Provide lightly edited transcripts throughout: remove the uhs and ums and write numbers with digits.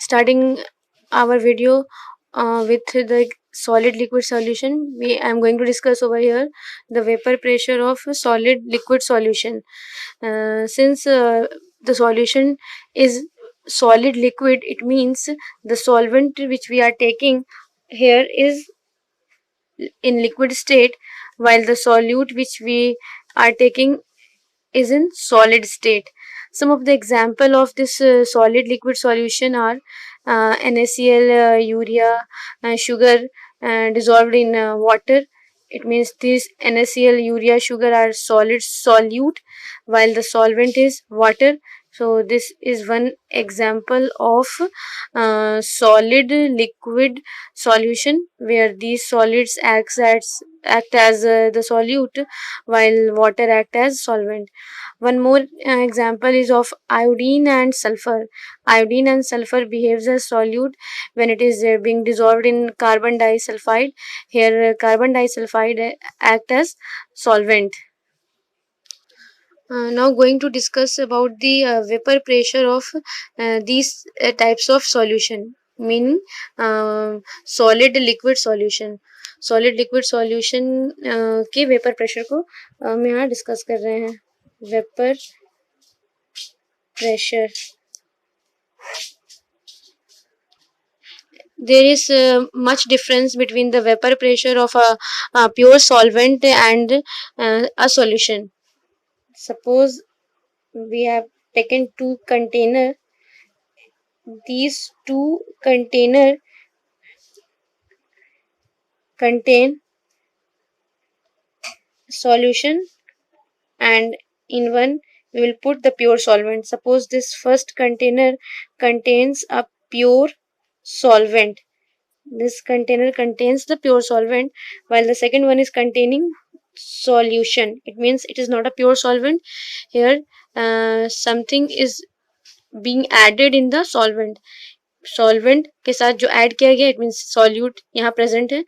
starting our video with the solid liquid solution. I am going to discuss over here the vapor pressure of a solid liquid solution. Since the solution is solid liquid, it means the solvent which we are taking here is in liquid state, while the solute which we are taking is in solid state. Some of the example of this solid liquid solution are NaCl, urea, sugar dissolved in water. It means these NaCl, urea, sugar are solid solute, while the solvent is water. So this is one example of solid liquid solution where these solids act as the solute, while water act as solvent. One more example is of iodine and sulfur. Iodine and sulfur behaves as solute when it is being dissolved in carbon disulfide. Here carbon disulfide act as solvent. Now going to discuss about the vapor pressure of these types of solution, meaning solid liquid solution. Solid liquid solution के vapour pressure को हम यहाँ discuss कर रहे हैं. Vapour pressure, there is much difference between the vapor pressure of a pure solvent and a solution. Suppose we have taken two container. These two container contain solution, and in one we will put the pure solvent. Suppose this first container contains a pure solvent. This container contains the pure solvent, while the second one is containing solution. It means it is not a pure solvent. Here something is being added in the solvent. Solvent के साथ जो add किया गया, it means solute यहाँ present है,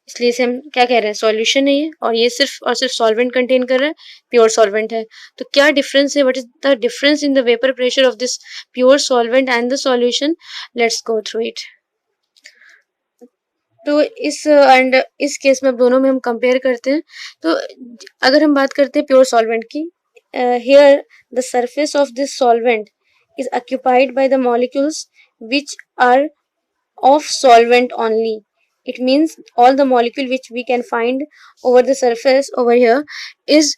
इसलिए इसे हम क्या कह रहे हैं, सॉल्यूशन है ये, और ये सिर्फ और सिर्फ सॉल्वेंट कंटेन कर रहा है, प्योर सॉल्वेंट है. तो क्या डिफरेंस है, what is the difference in the vapour pressure of this pure solvent and the solution? Let's go through it. तो इस केस में अब दोनों में हम कंपेयर करते हैं. तो अगर हम बात करते हैं प्योर सॉल्वेंट की, here the surface of this solvent is occupied by the molecules which are of solvent only. It means all the molecule which we can find over the surface over here is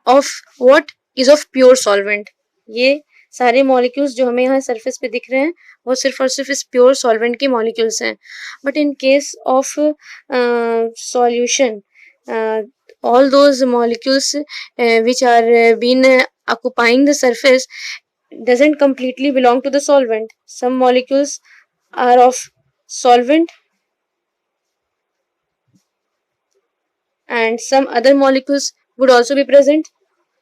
of what? Is of pure solvent. ये सारे molecules जो हमें यहाँ surface पे दिख रहे हैं वो सिर्फ और सिर्फ इस प्योर सॉल्वेंट के मॉलिक्यूल्स हैं. But in case of solution, all those molecules which are been occupying the surface doesn't completely belong to the solvent. Some molecules are of solvent and some other molecules would also be present,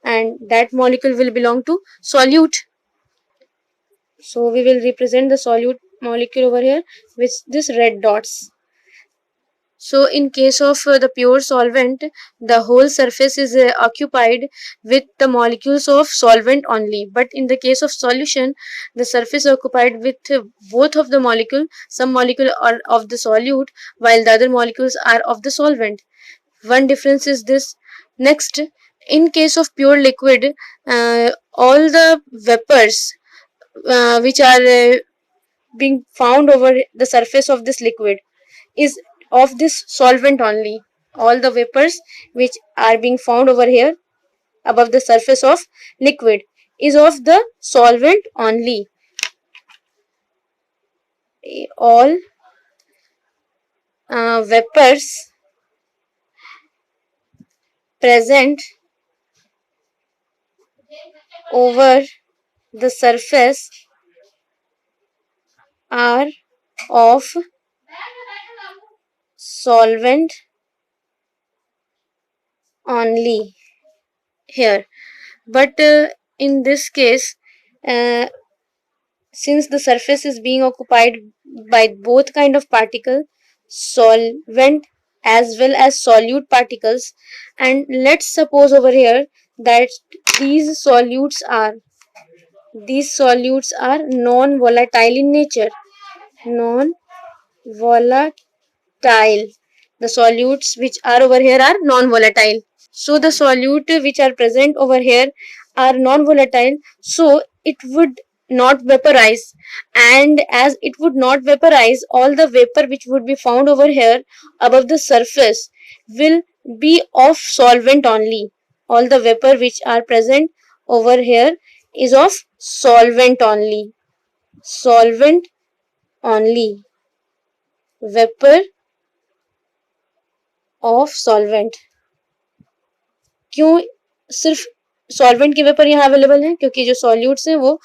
and that molecule will belong to solute. So we will represent the solute molecule over here with this red dots. So in case of the pure solvent, the whole surface is occupied with the molecules of solvent only. But in the case of solution, the surface is occupied with both of the molecule. Some molecule are of the solute, while the other molecules are of the solvent. One difference is this. Next, in case of pure liquid, all the vapors which are being found over the surface of this liquid is of this solvent only. All the vapors which are being found over here above the surface of liquid is of the solvent only. All vapors present over the surface are of solvent only here. But in this case, since the surface is being occupied by both kind of particle, solvent as well as solute particles, and let's suppose over here that these solutes are non-volatile in nature. non-volatile. The solutes which are over here are non-volatile. So the solute which are present over here are non-volatile, so it would not vaporize, and as it would not vaporize, all the vapor which would be found over here above the surface will be of solvent only. All the vapor which are present over here is of solvent only. Solvent only. Vapor of solvent. क्यों सिर्फ solvent के vapour यहाँ available हैं? क्योंकि जो solutes हैं वो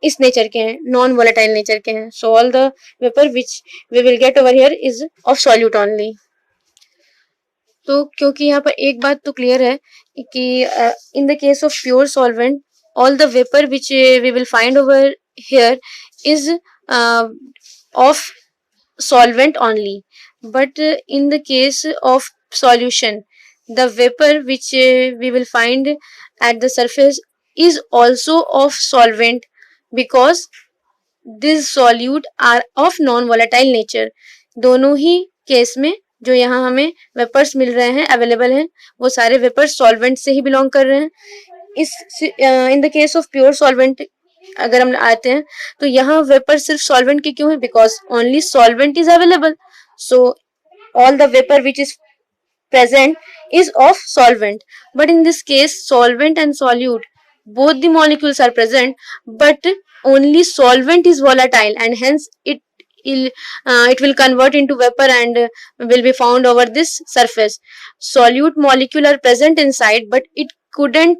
इस नेचर के हैं, नॉन वोलेटाइल नेचर के हैं. So all the vapour which we will get over here is of solute only. तो क्योंकि यहाँ पर एक बात तो क्लियर है कि in the case of pure solvent all the vapor which we will find over here is of solvent only, but in the case of solution, the vapor which we will find at the surface is also of solvent, because these solute are of non volatile nature. दोनों ही case में जो यहाँ हमें vapours मिल रहे हैं, available हैं, वो सारे वेपर्स सॉल्वेंट से ही बिलोंग कर रहे हैं. इस in the case of pure solvent अगर हम आते हैं तो यहाँ वेपर सिर्फ सॉल्वेंट के क्यों है? Because only solvent is available, so all the vapour which is present is of solvent. But in this case, solvent and solute, both the molecules are present, but only solvent is volatile, and hence it will convert into vapor and will be found over this surface. Solute molecule are present inside, but it couldn't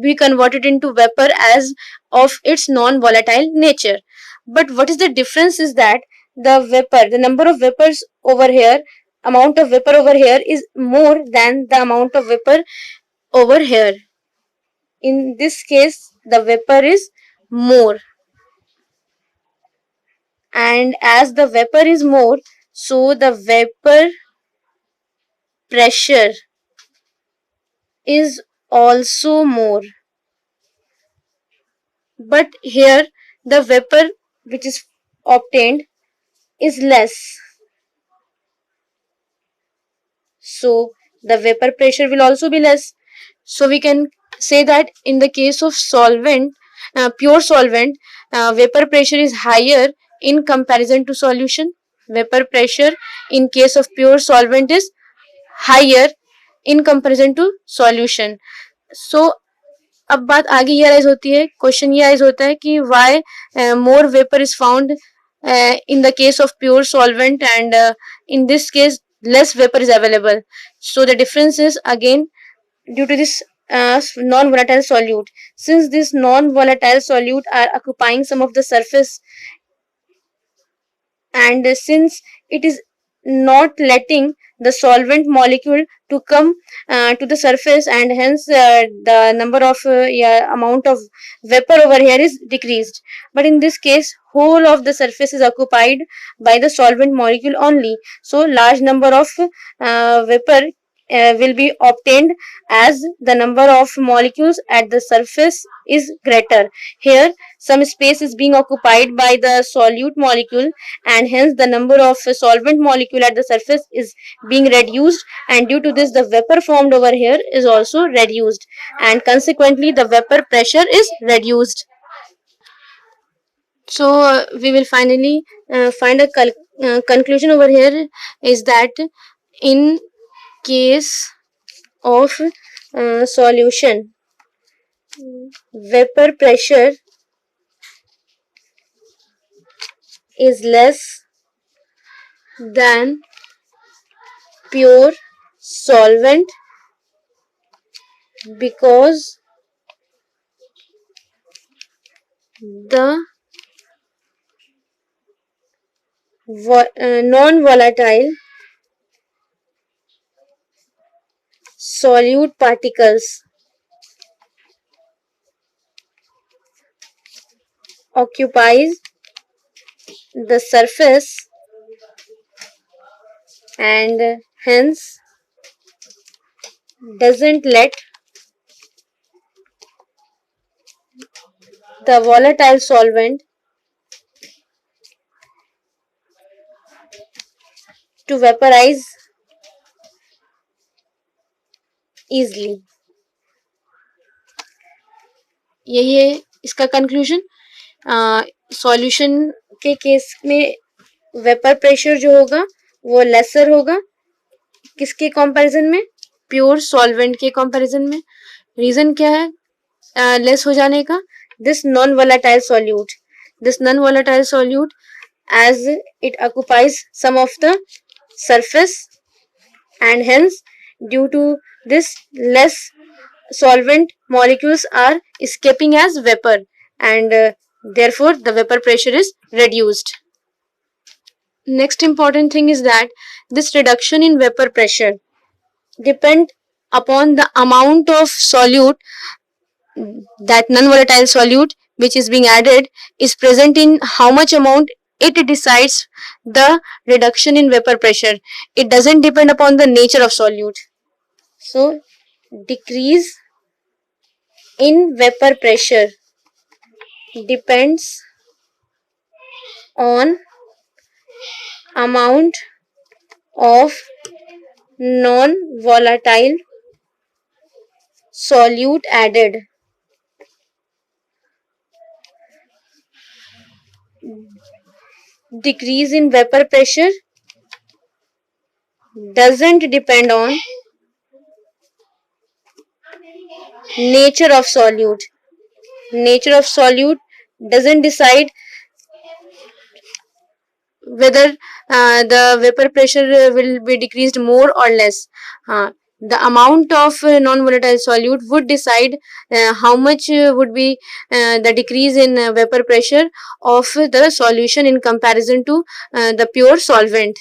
be converted into vapor as of its non-volatile nature. But what is the difference is that the number of vapors over here, amount of vapor over here is more than the amount of vapor over here. In this case, the vapor is more, and as the vapor is more, so the vapor pressure is also more. But here the vapor which is obtained is less, so the vapor pressure will also be less. So we can say that in the case of solvent, pure solvent, vapor pressure is higher in comparison to solution. Vapor pressure in case of pure solvent is higher in comparison to solution. So अब बात आगे ये rise होती है, question ये rise होता है कि why more vapour is found in the case of pure solvent, and in this case less vapor is available. So the difference is again due to this non-volatile solute. Since this non-volatile solute are occupying some of the surface, and since it is not letting the solvent molecule to come to the surface, and hence the number of amount of vapor over here is decreased. But in this case, whole of the surface is occupied by the solvent molecule only, so large number of vapor will be obtained as the number of molecules at the surface is greater. Here some space is being occupied by the solute molecule, and hence the number of solvent molecule at the surface is being reduced, and due to this the vapor formed over here is also reduced, and consequently the vapor pressure is reduced. So we will finally find a conclusion over here is that in case of solution, vapor pressure is less than pure solvent, because the non-volatile solute particles occupies the surface, and hence doesn't let the volatile solvent to vaporize easily. यही है इसका conclusion. Solution के case में vapour pressure जो होगा वो laser होगा. किसके कंपैरिजन में? प्योर सॉल्वेंट के कंपैरिजन में. रीजन क्या है लेस हो जाने का? This non volatile solute as it occupies some of the surface, and hence due to this less solvent molecules are escaping as vapor, and therefore the vapor pressure is reduced. Next important thing is that this reduction in vapor pressure depend upon the amount of solute, that non-volatile solute which is being added is present in how much amount. It decides the reduction in vapor pressure. It doesn't depend upon the nature of solute. So decrease in vapor pressure depends on amount of non-volatile solute added. Decrease in vapor pressure doesn't depend on nature of solute. Nature of solute doesn't decide whether the vapor pressure will be decreased more or less. The amount of non-volatile solute would decide how much would be the decrease in vapor pressure of the solution in comparison to the pure solvent.